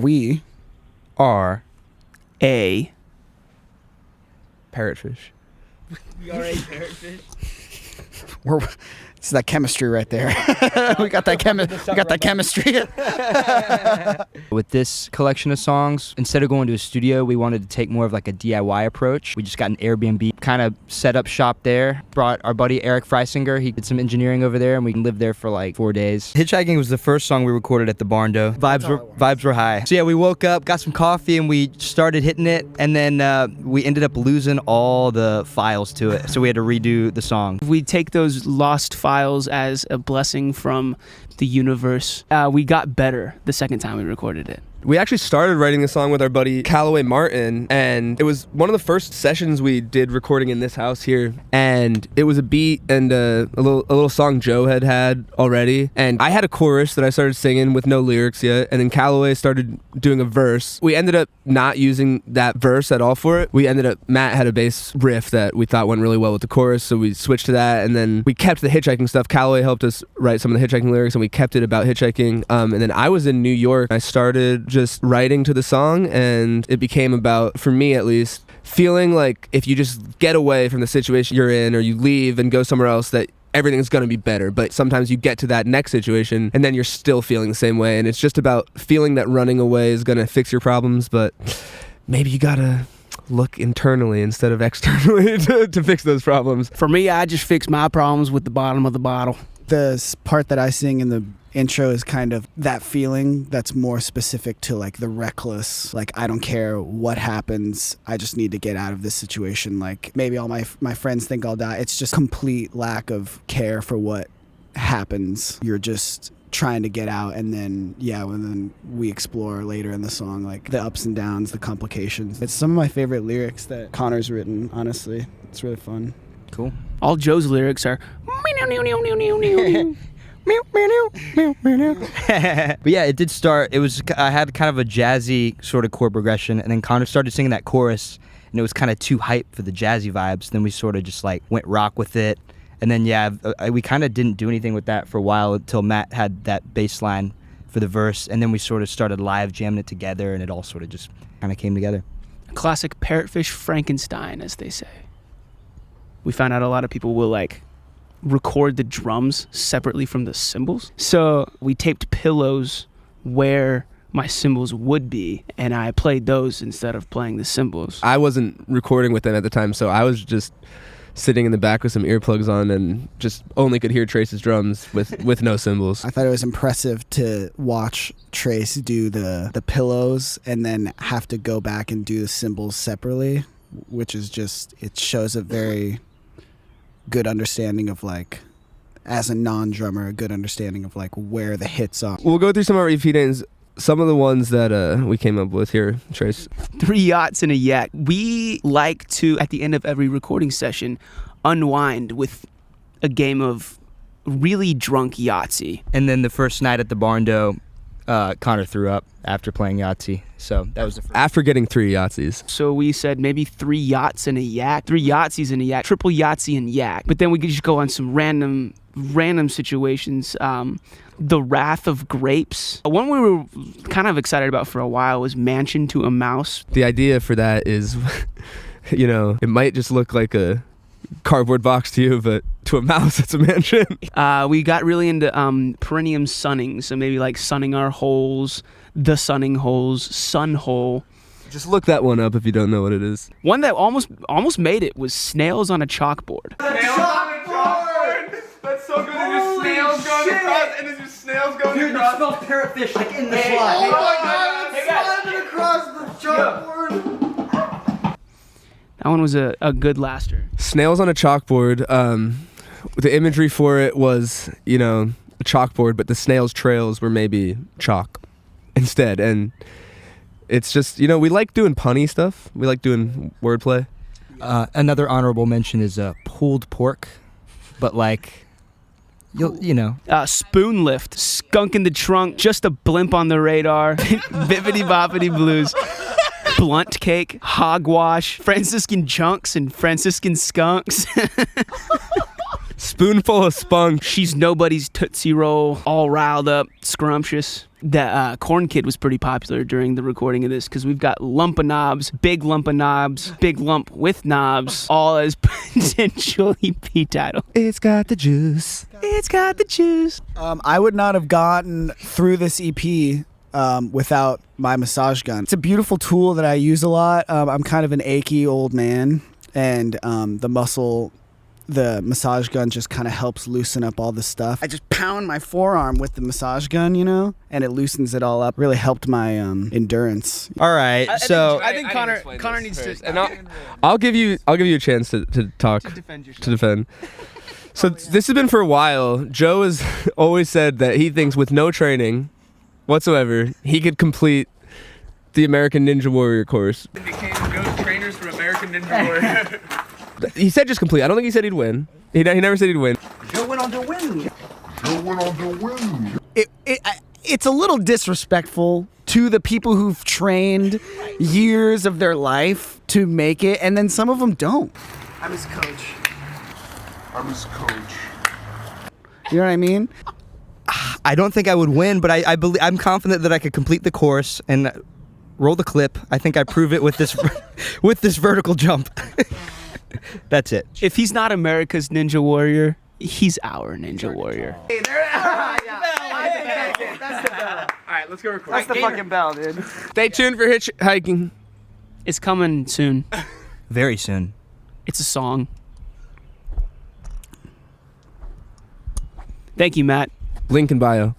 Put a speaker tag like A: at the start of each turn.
A: We are
B: a
A: Parrotfish.
B: We are a parrotfish.
A: It's that chemistry right there. we got that chemistry.
C: With this collection of songs, instead of going to a studio, we wanted to take more of like a DIY approach. We just got an Airbnb, kind of set up shop there, brought our buddy Eric Freisinger. He did some engineering over there, and we lived there for like 4 days. Hitchhiking was the first song we recorded at the barn dough. Vibes were high. So yeah, we woke up, got some coffee, and we started hitting it, and then we ended up losing all the files to it, so we had to redo the song.
B: We take those lost files as a blessing from the universe. We got better the second time we recorded it.
D: We actually started writing the song with our buddy Callaway Martin, and it was one of the first sessions we did recording in this house here. And it was a beat and a little song Joe had already. And I had a chorus that I started singing with no lyrics yet, and then Callaway started doing a verse. We ended up not using that verse at all for it. Matt had a bass riff that we thought went really well with the chorus, so we switched to that, and then we kept the hitchhiking stuff. Callaway helped us write some of the hitchhiking lyrics, and we kept it about hitchhiking. And then I was in New York. I started just writing to the song, and it became about, for me at least, feeling like if you just get away from the situation you're in, or you leave and go somewhere else, that everything's going to be better. But sometimes you get to that next situation and then you're still feeling the same way, and it's just about feeling that running away is going to fix your problems, but maybe you gotta look internally instead of externally to fix those problems.
B: For me, I just fix my problems with the bottom of the bottle.
A: The part that I sing in the intro is kind of that feeling that's more specific to like the reckless, like I don't care what happens, I just need to get out of this situation. Like maybe all my friends think I'll die. It's just complete lack of care for what happens. You're just trying to get out, and then we explore later in the song like the ups and downs, the complications. It's some of my favorite lyrics that Connor's written, honestly. It's really fun.
C: Cool.
B: All Joe's lyrics are
C: But yeah, it did start. I had kind of a jazzy sort of chord progression, and then Connor started singing that chorus, and it was kind of too hype for the jazzy vibes. Then we sort of just like went rock with it, and then we kind of didn't do anything with that for a while until Matt had that bass line for the verse, and then we sort of started live jamming it together, and it all sort of just kind of came together.
B: Classic Parrotfish Frankenstein, as they say. We found out a lot of people will like record the drums separately from the cymbals. So we taped pillows where my cymbals would be, and I played those instead of playing the cymbals.
D: I wasn't recording with them at the time, so I was just sitting in the back with some earplugs on and just only could hear Trace's drums with no cymbals.
A: I thought it was impressive to watch Trace do the pillows and then have to go back and do the cymbals separately, which is just, it shows a very good understanding of like, as a non-drummer, a good understanding of like where the hits are.
D: We'll go through some of our EP names. Some of the ones that we came up with here, Trace.
B: 3 yachts and a yak. We like to, at the end of every recording session, unwind with a game of really drunk Yahtzee.
C: And then the first night at the barn dough, Connor threw up after playing Yahtzee. So that was the first.
D: After getting 3 Yahtzees.
B: So we said maybe 3 yachts and a yak, 3 Yahtzees and a yak, triple Yahtzee and yak. But then we could just go on some random situations. The Wrath of Grapes. One we were kind of excited about for a while was Mansion to a Mouse.
D: The idea for that is, it might just look like a cardboard box to you, but to a mouse, it's a mansion.
B: We got really into perineum sunning, so maybe like sunning our holes, the sunning holes, sun hole.
D: Just look that one up if you don't know what it is.
B: One that almost made it was Snails on a Chalkboard.
E: Snails on a chalkboard! That's so good. And just snails going across, and there's just snails going
C: Dude,
E: across.
C: it spells parrotfish like in the
E: Oh
C: slide.
E: my god,
C: Hey, guys.
E: sliding across the chalkboard.
B: That one was a good laster.
D: Snails on a chalkboard. The imagery for it was, a chalkboard, but the snails' trails were maybe chalk instead. And it's just, we like doing punny stuff. We like doing wordplay.
C: Another honorable mention is pulled pork, but like,
B: Spoon lift, skunk in the trunk, just a blimp on the radar, bippity boppity blues. Blunt cake, hogwash, Franciscan chunks, and Franciscan skunks.
D: spoonful of spunk.
B: She's nobody's Tootsie Roll, all riled up, scrumptious. The Corn Kid was pretty popular during the recording of this because we've got lump of knobs, big lump of knobs, big lump with knobs, all as potential EP title.
C: It's got the juice.
B: It's got the juice.
A: I would not have gotten through this EP without my massage gun. It's a beautiful tool that I use a lot. I'm kind of an achy old man, and the massage gun just kind of helps loosen up all the stuff. I just pound my forearm with the massage gun, and it loosens it all up. Really helped my endurance.
C: All right, so
B: I think Connor needs to.
D: And I'll give you a chance to talk to defend. So this has been for a while. Joe has always said that he thinks with no training whatsoever he could complete the American Ninja Warrior course.
E: Became Joe's trainers for American Ninja Warrior.
D: He said just complete. I don't think he said he'd win. He never said he'd win.
A: Joe went on to win. It's a little disrespectful to the people who've trained years of their life to make it, and then some of them don't. I'm his coach. You know what I mean?
C: I don't think I would win, but I'm confident that I could complete the course and roll the clip. I think I prove it with this with this vertical jump. That's it.
B: If he's not America's Ninja Warrior, he's our Ninja Warrior.
A: Hey, that's the bell.
E: All right, let's go record.
A: That's the fucking bell, dude.
D: Stay tuned for Hitchhiking.
B: It's coming soon.
C: Very soon.
B: It's a song. Thank you, Matt.
D: Link in bio.